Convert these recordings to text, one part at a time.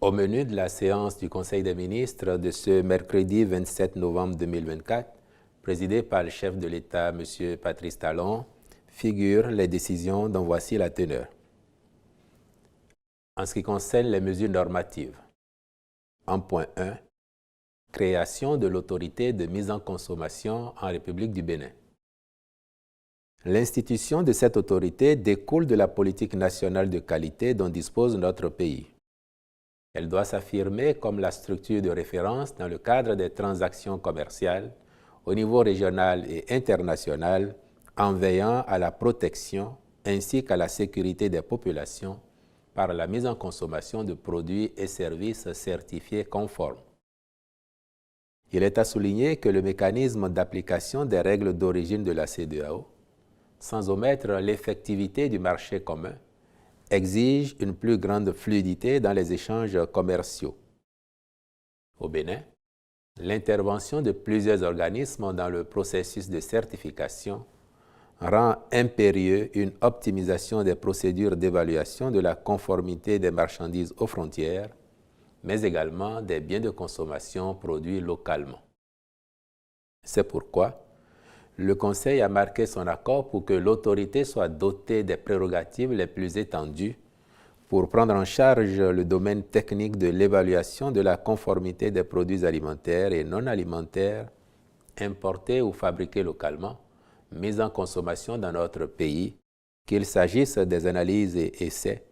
Au menu de la séance du Conseil des ministres de ce mercredi 27 novembre 2024, présidée par le chef de l'État, M. Patrice Talon, figurent les décisions dont voici la teneur. En ce qui concerne les mesures normatives, en point 1, création de l'autorité de mise en consommation en République du Bénin. L'institution de cette autorité découle de la politique nationale de qualité dont dispose notre pays. Elle doit s'affirmer comme la structure de référence dans le cadre des transactions commerciales au niveau régional et international en veillant à la protection ainsi qu'à la sécurité des populations par la mise en consommation de produits et services certifiés conformes. Il est à souligner que le mécanisme d'application des règles d'origine de la CEDEAO, sans omettre l'effectivité du marché commun, exige une plus grande fluidité dans les échanges commerciaux. Au Bénin, l'intervention de plusieurs organismes dans le processus de certification rend impérieux une optimisation des procédures d'évaluation de la conformité des marchandises aux frontières, mais également des biens de consommation produits localement. C'est pourquoi le Conseil a marqué son accord pour que l'autorité soit dotée des prérogatives les plus étendues pour prendre en charge le domaine technique de l'évaluation de la conformité des produits alimentaires et non alimentaires importés ou fabriqués localement, mis en consommation dans notre pays, qu'il s'agisse des analyses et essais,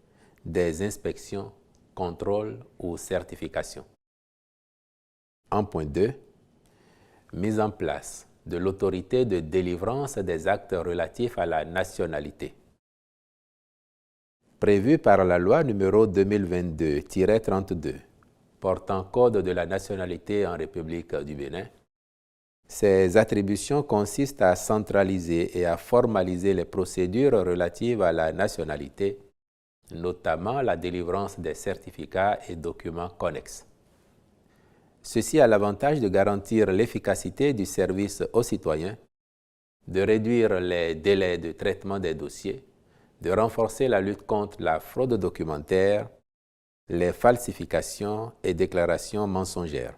des inspections, contrôles ou certifications. En point 2, mise en place de l'autorité de délivrance des actes relatifs à la nationalité. Prévu par la loi numéro 2022-32 portant code de la nationalité en République du Bénin, ces attributions consistent à centraliser et à formaliser les procédures relatives à la nationalité, notamment la délivrance des certificats et documents connexes. Ceci a l'avantage de garantir l'efficacité du service aux citoyens, de réduire les délais de traitement des dossiers, de renforcer la lutte contre la fraude documentaire, les falsifications et déclarations mensongères.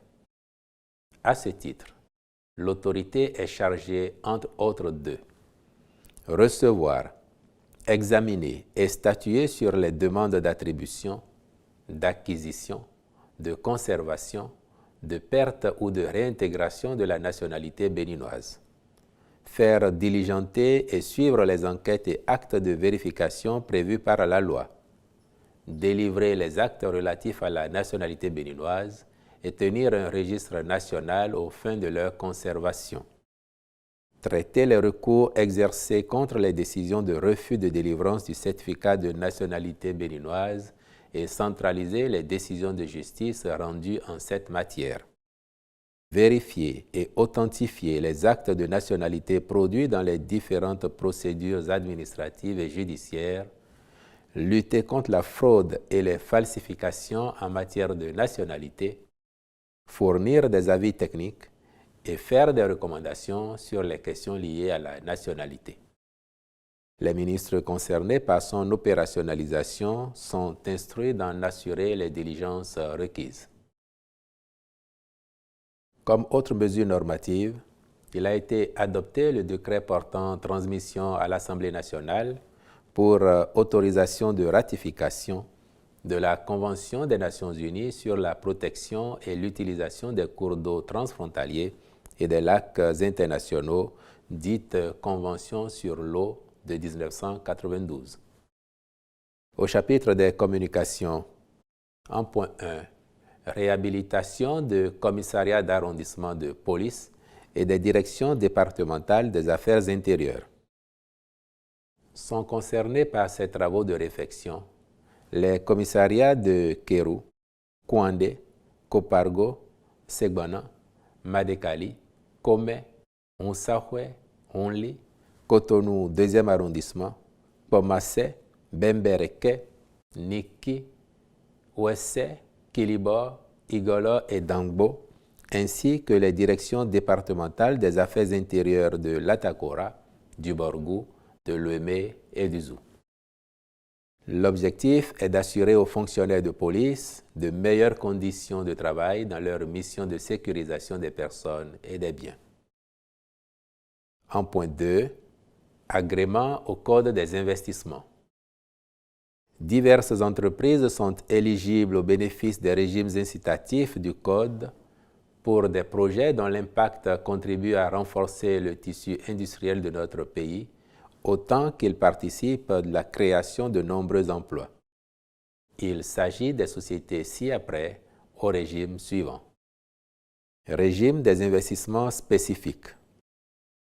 À ce titre, l'autorité est chargée, entre autres, de recevoir, examiner et statuer sur les demandes d'attribution, d'acquisition, de conservation, de perte ou de réintégration de la nationalité béninoise. Faire diligenter et suivre les enquêtes et actes de vérification prévus par la loi. Délivrer les actes relatifs à la nationalité béninoise et tenir un registre national aux fins de leur conservation. Traiter les recours exercés contre les décisions de refus de délivrance du certificat de nationalité béninoise et centraliser les décisions de justice rendues en cette matière. Vérifier et authentifier les actes de nationalité produits dans les différentes procédures administratives et judiciaires, lutter contre la fraude et les falsifications en matière de nationalité, fournir des avis techniques et faire des recommandations sur les questions liées à la nationalité. Les ministres concernés par son opérationnalisation sont instruits d'en assurer les diligences requises. Comme autre mesure normative, il a été adopté le décret portant transmission à l'Assemblée nationale pour autorisation de ratification de la Convention des Nations unies sur la protection et l'utilisation des cours d'eau transfrontaliers et des lacs internationaux, dite Convention sur l'eau de 1992. Au chapitre des communications, en point 1, réhabilitation de commissariats d'arrondissement de police et des directions départementales des affaires intérieures. Sont concernés par ces travaux de réfection les commissariats de Kéru, Kouandé, Kopargo, Segbana, Madekali, Kome, Onsahwe, Onli, Cotonou 2e arrondissement, Pomassé, Bembereke, Niki, Ouessé, Kilibor, Igolo et Dangbo, ainsi que les directions départementales des affaires intérieures de l'Atakora, du Borgou, de l'Ouémé et du Zou. L'objectif est d'assurer aux fonctionnaires de police de meilleures conditions de travail dans leur mission de sécurisation des personnes et des biens. En point 2, agrément au Code des investissements. Diverses entreprises sont éligibles au bénéfice des régimes incitatifs du Code pour des projets dont l'impact contribue à renforcer le tissu industriel de notre pays, autant qu'il participe de la création de nombreux emplois. Il s'agit des sociétés ci-après au régime suivant. Régime des investissements spécifiques.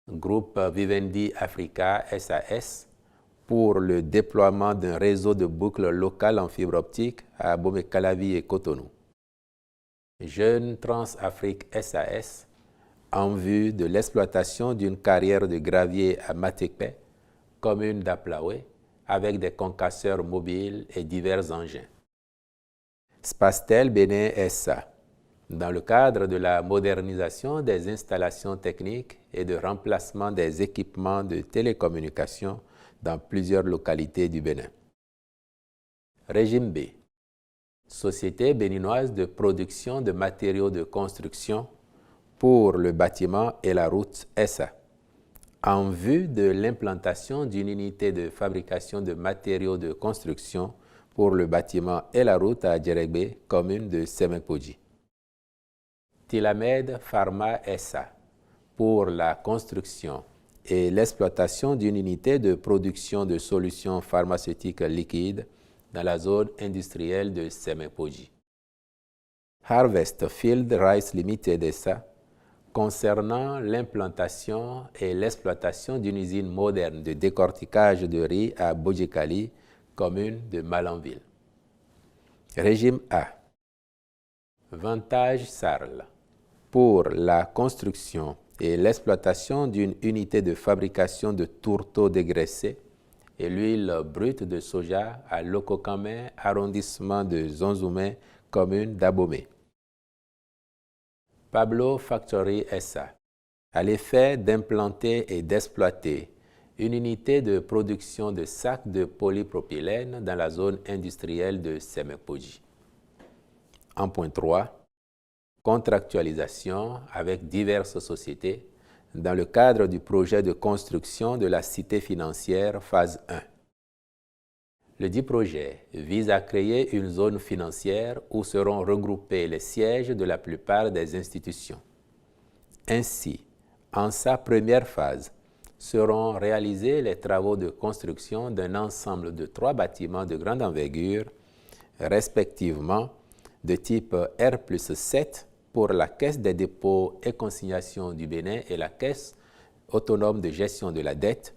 Groupe Vivendi Africa SAS pour le déploiement d'un réseau de boucles locales en fibre optique à Bomé-Calavi et Cotonou. Jeune Transafrique SAS en vue de l'exploitation d'une carrière de gravier à Matekpe, commune d'Aplaoué, avec des concasseurs mobiles et divers engins. Spastel Bénin SA, dans le cadre de la modernisation des installations techniques et de remplacement des équipements de télécommunications dans plusieurs localités du Bénin. Régime B. Société béninoise de production de matériaux de construction pour le bâtiment et la route SA, en vue de l'implantation d'une unité de fabrication de matériaux de construction pour le bâtiment et la route à Djeregbé, commune de Semenkoji. Tilamed Pharma SA, pour la construction et l'exploitation d'une unité de production de solutions pharmaceutiques liquides dans la zone industrielle de Semenkoji. Harvest Field Rice Limited SA, concernant l'implantation et l'exploitation d'une usine moderne de décortiquage de riz à Bodjekali, commune de Malanville. Régime A. Vantage Sarl, pour la construction et l'exploitation d'une unité de fabrication de tourteaux dégraissés et l'huile brute de soja à Lokokame, arrondissement de Zonzoumé, commune d'Abomey. Pablo Factory SA, à l'effet d'implanter et d'exploiter une unité de production de sacs de polypropylène dans la zone industrielle de Semenkoji. En point 3, contractualisation avec diverses sociétés dans le cadre du projet de construction de la cité financière phase 1. Le dit projet vise à créer une zone financière où seront regroupés les sièges de la plupart des institutions. Ainsi, en sa première phase, seront réalisés les travaux de construction d'un ensemble de 3 bâtiments de grande envergure, respectivement de type R+7 pour la Caisse des dépôts et consignations du Bénin et la Caisse autonome de gestion de la dette,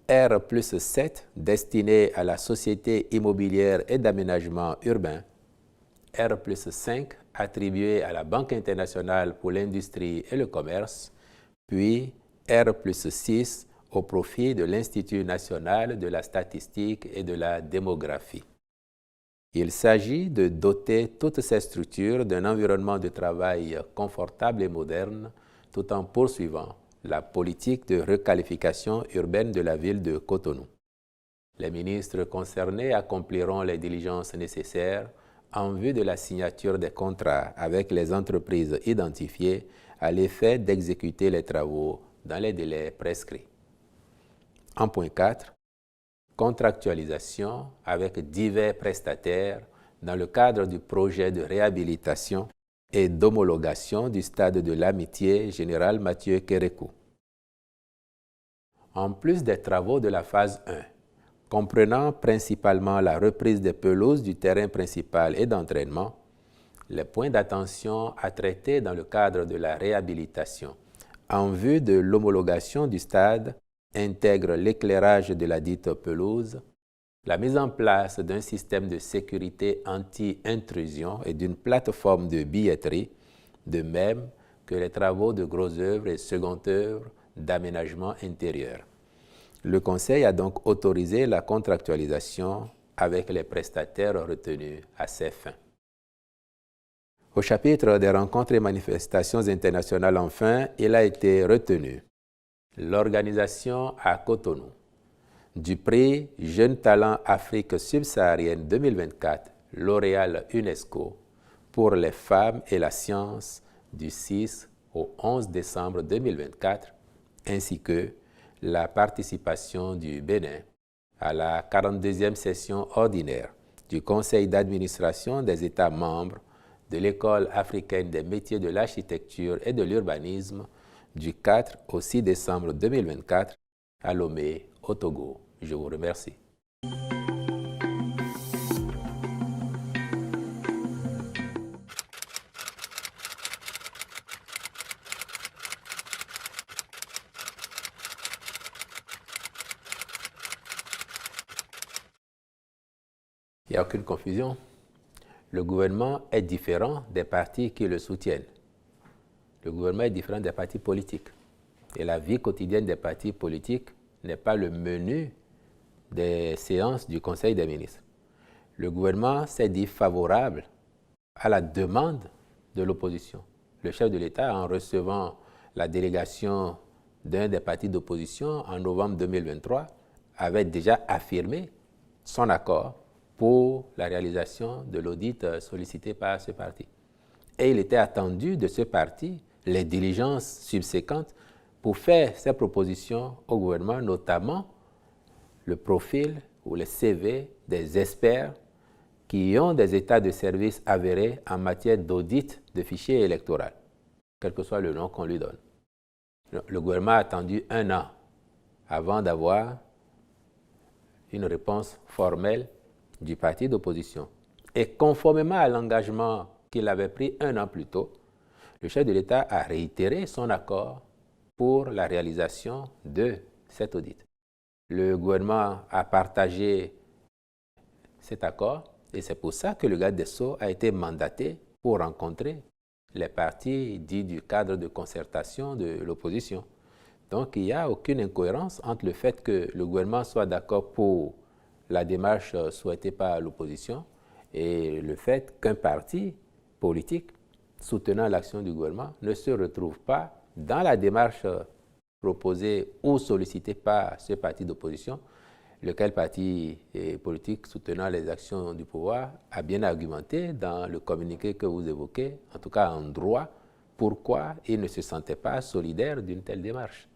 R+7 destiné à la Société immobilière et d'aménagement urbain, R+5 attribué à la Banque internationale pour l'industrie et le commerce, puis R+6 au profit de l'Institut national de la statistique et de la démographie. Il s'agit de doter toutes ces structures d'un environnement de travail confortable et moderne, tout en poursuivant la politique de requalification urbaine de la ville de Cotonou. Les ministres concernés accompliront les diligences nécessaires en vue de la signature des contrats avec les entreprises identifiées à l'effet d'exécuter les travaux dans les délais prescrits. En point 4, contractualisation avec divers prestataires dans le cadre du projet de réhabilitation et d'homologation du stade de l'Amitié Général Mathieu Kérékou. En plus des travaux de la phase 1, comprenant principalement la reprise des pelouses du terrain principal et d'entraînement, les points d'attention à traiter dans le cadre de la réhabilitation en vue de l'homologation du stade intègrent l'éclairage de la dite pelouse, la mise en place d'un système de sécurité anti-intrusion et d'une plateforme de billetterie, de même que les travaux de gros œuvres et secondes œuvres d'aménagement intérieur. Le Conseil a donc autorisé la contractualisation avec les prestataires retenus à ces fins. Au chapitre des rencontres et manifestations internationales, enfin, il a été retenu l'organisation à Cotonou du prix Jeune Talent Afrique subsaharienne 2024, lauréat UNESCO, pour les femmes et la science du 6 au 11 décembre 2024, ainsi que la participation du Bénin à la 42e session ordinaire du Conseil d'administration des États membres de l'École africaine des métiers de l'architecture et de l'urbanisme du 4 au 6 décembre 2024 à Lomé, au Togo. Je vous remercie. Il n'y a aucune confusion. Le gouvernement est différent des partis qui le soutiennent. Le gouvernement est différent des partis politiques. Et la vie quotidienne des partis politiques n'est pas le menu des séances du Conseil des ministres. Le gouvernement s'est dit favorable à la demande de l'opposition. Le chef de l'État, en recevant la délégation d'un des partis d'opposition en novembre 2023, avait déjà affirmé son accord pour la réalisation de l'audit sollicité par ce parti. Et il était attendu de ce parti les diligences subséquentes pour faire ces propositions au gouvernement, notamment le profil ou le CV des experts qui ont des états de service avérés en matière d'audit de fichiers électoraux, quel que soit le nom qu'on lui donne. Le gouvernement a attendu 1 an avant d'avoir une réponse formelle du parti d'opposition. Et conformément à l'engagement qu'il avait pris 1 an plus tôt, le chef de l'État a réitéré son accord pour la réalisation de cet audit. Le gouvernement a partagé cet accord et c'est pour ça que le garde des Sceaux a été mandaté pour rencontrer les partis dits du cadre de concertation de l'opposition. Donc il n'y a aucune incohérence entre le fait que le gouvernement soit d'accord pour la démarche souhaitée par l'opposition et le fait qu'un parti politique soutenant l'action du gouvernement ne se retrouve pas dans la démarche proposée ou sollicitée par ce parti d'opposition, lequel parti politique soutenant les actions du pouvoir a bien argumenté dans le communiqué que vous évoquez, en tout cas en droit, pourquoi il ne se sentait pas solidaire d'une telle démarche.